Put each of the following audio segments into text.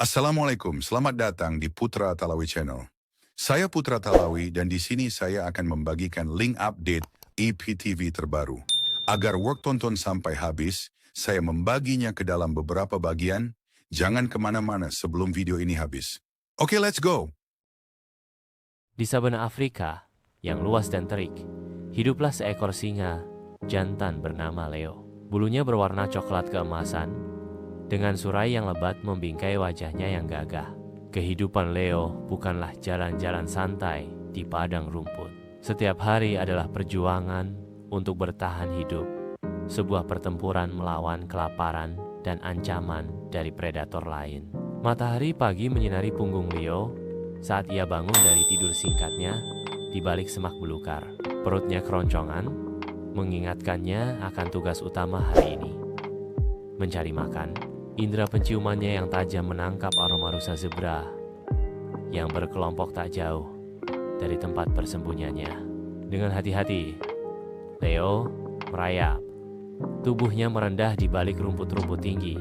Assalamualaikum, selamat datang di Putra Talawi Channel. Saya Putra Talawi dan di sini saya akan membagikan link update IPTV terbaru. Agar work tonton sampai habis, saya membaginya ke dalam beberapa bagian. Jangan kemana-mana sebelum video ini habis. Oke, let's go! Di sabana Afrika yang luas dan terik, hiduplah seekor singa jantan bernama Leo. Bulunya berwarna coklat keemasan, dengan surai yang lebat membingkai wajahnya yang gagah. Kehidupan Leo bukanlah jalan-jalan santai di padang rumput. Setiap hari adalah perjuangan untuk bertahan hidup, sebuah pertempuran melawan kelaparan dan ancaman dari predator lain. Matahari pagi menyinari punggung Leo saat ia bangun dari tidur singkatnya di balik semak belukar. Perutnya keroncongan, mengingatkannya akan tugas utama hari ini, mencari makan. Indera penciumannya yang tajam menangkap aroma rusa zebra yang berkelompok tak jauh dari tempat persembunyiannya. Dengan hati-hati, Leo merayap. Tubuhnya merendah di balik rumput-rumput tinggi,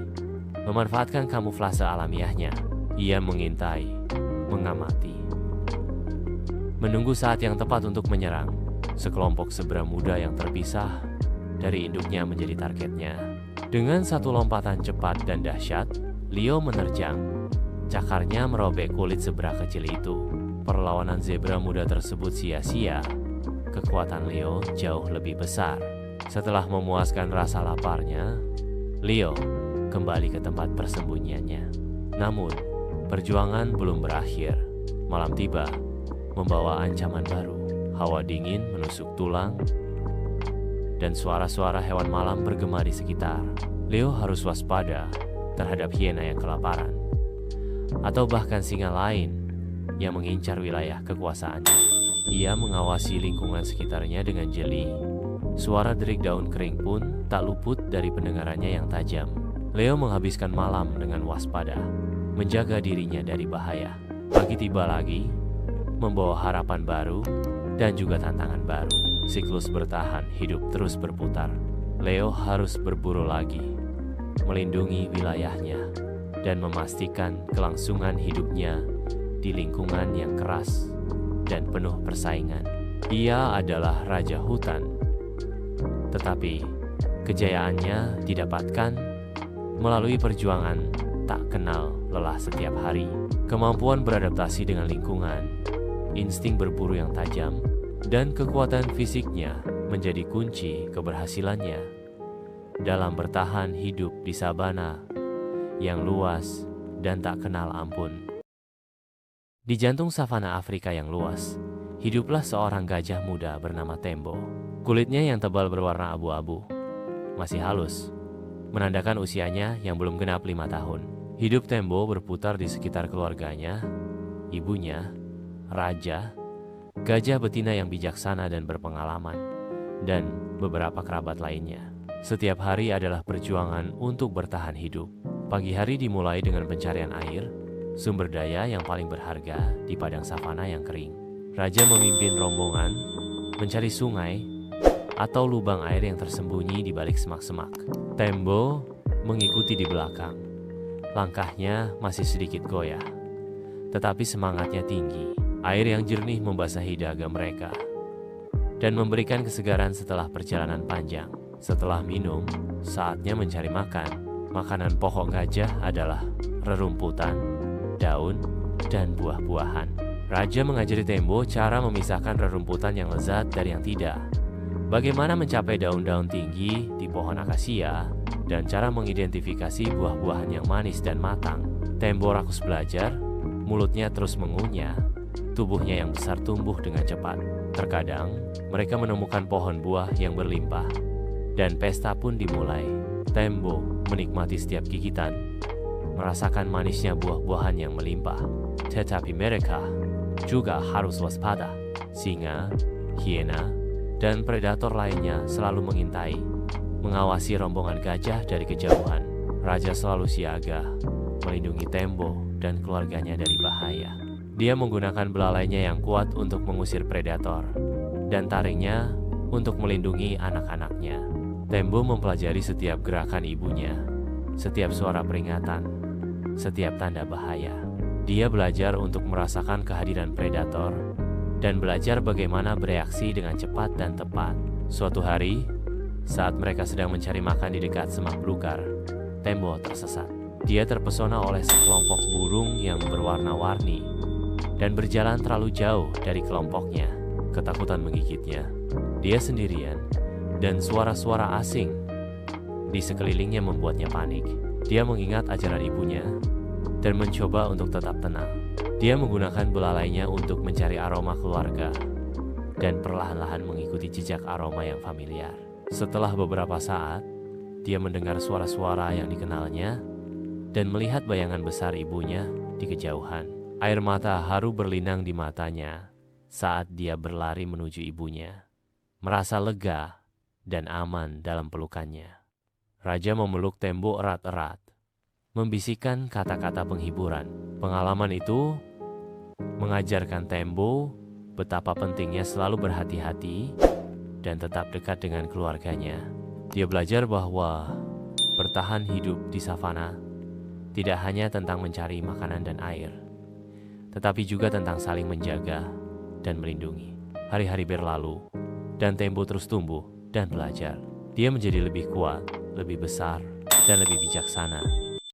memanfaatkan kamuflase alamiahnya. Ia mengintai, mengamati, menunggu saat yang tepat untuk menyerang. Sekelompok zebra muda yang terpisah dari induknya menjadi targetnya. Dengan satu lompatan cepat dan dahsyat, Leo menerjang. Cakarnya merobek kulit zebra kecil itu. Perlawanan zebra muda tersebut sia-sia. Kekuatan Leo jauh lebih besar. Setelah memuaskan rasa laparnya, Leo kembali ke tempat persembunyiannya. Namun, perjuangan belum berakhir. Malam tiba, membawa ancaman baru. Hawa dingin menusuk tulang, dan suara-suara hewan malam bergema di sekitar. Leo harus waspada terhadap hiena yang kelaparan, atau bahkan singa lain yang mengincar wilayah kekuasaannya. Ia mengawasi lingkungan sekitarnya dengan jeli. Suara derik daun kering pun tak luput dari pendengarannya yang tajam. Leo menghabiskan malam dengan waspada, menjaga dirinya dari bahaya. Pagi tiba lagi, membawa harapan baru dan juga tantangan baru. Siklus bertahan hidup terus berputar. Leo harus berburu lagi, melindungi wilayahnya, dan memastikan kelangsungan hidupnya di lingkungan yang keras dan penuh persaingan. Ia adalah raja hutan, tetapi kejayaannya didapatkan melalui perjuangan tak kenal lelah setiap hari. Kemampuan beradaptasi dengan lingkungan, insting berburu yang tajam, dan kekuatan fisiknya menjadi kunci keberhasilannya dalam bertahan hidup di sabana yang luas dan tak kenal ampun. Di jantung savana Afrika yang luas, hiduplah seorang gajah muda bernama Tembo. Kulitnya yang tebal berwarna abu-abu, masih halus, menandakan usianya yang belum genap 5 tahun. Hidup Tembo berputar di sekitar keluarganya, ibunya, raja, gajah betina yang bijaksana dan berpengalaman, dan beberapa kerabat lainnya. Setiap hari adalah perjuangan untuk bertahan hidup. Pagi hari dimulai dengan pencarian air, sumber daya yang paling berharga di padang savana yang kering. Raja memimpin rombongan mencari sungai atau lubang air yang tersembunyi di balik semak-semak. Tembo mengikuti di belakang. Langkahnya masih sedikit goyah, tetapi semangatnya tinggi. Air yang jernih membasahi dahaga mereka dan memberikan kesegaran setelah perjalanan panjang. Setelah minum, saatnya mencari makan. Makanan pokok gajah adalah rerumputan, daun, dan buah-buahan. Raja mengajari Tembo cara memisahkan rerumputan yang lezat dari yang tidak, bagaimana mencapai daun-daun tinggi di pohon akasia, dan cara mengidentifikasi buah-buahan yang manis dan matang. Tembo rakus belajar, mulutnya terus mengunyah. Tubuhnya yang besar tumbuh dengan cepat. Terkadang, mereka menemukan pohon buah yang berlimpah, dan pesta pun dimulai. Tembo menikmati setiap gigitan, merasakan manisnya buah-buahan yang melimpah. Tetapi mereka juga harus waspada. Singa, hiena, dan predator lainnya selalu mengintai, mengawasi rombongan gajah dari kejauhan. Raja selalu siaga, melindungi Tembo dan keluarganya dari bahaya. Dia menggunakan belalainya yang kuat untuk mengusir predator, dan taringnya untuk melindungi anak-anaknya. Tembo mempelajari setiap gerakan ibunya, setiap suara peringatan, setiap tanda bahaya. Dia belajar untuk merasakan kehadiran predator dan belajar bagaimana bereaksi dengan cepat dan tepat. Suatu hari, saat mereka sedang mencari makan di dekat semak belukar, Tembo tersesat. Dia terpesona oleh sekelompok burung yang berwarna-warni dan berjalan terlalu jauh dari kelompoknya. Ketakutan menggigitnya. Dia sendirian dan suara-suara asing di sekelilingnya membuatnya panik. Dia mengingat ajaran ibunya dan mencoba untuk tetap tenang. Dia menggunakan belalainya untuk mencari aroma keluarga dan perlahan-lahan mengikuti jejak aroma yang familiar. Setelah beberapa saat, dia mendengar suara-suara yang dikenalnya dan melihat bayangan besar ibunya di kejauhan. Air mata haru berlinang di matanya saat dia berlari menuju ibunya, merasa lega dan aman dalam pelukannya. Raja memeluk Tembo erat-erat, membisikkan kata-kata penghiburan. Pengalaman itu mengajarkan Tembo betapa pentingnya selalu berhati-hati dan tetap dekat dengan keluarganya. Dia belajar bahwa bertahan hidup di savana tidak hanya tentang mencari makanan dan air, tetapi juga tentang saling menjaga dan melindungi. Hari-hari berlalu, dan Tembo terus tumbuh dan belajar. Dia menjadi lebih kuat, lebih besar, dan lebih bijaksana.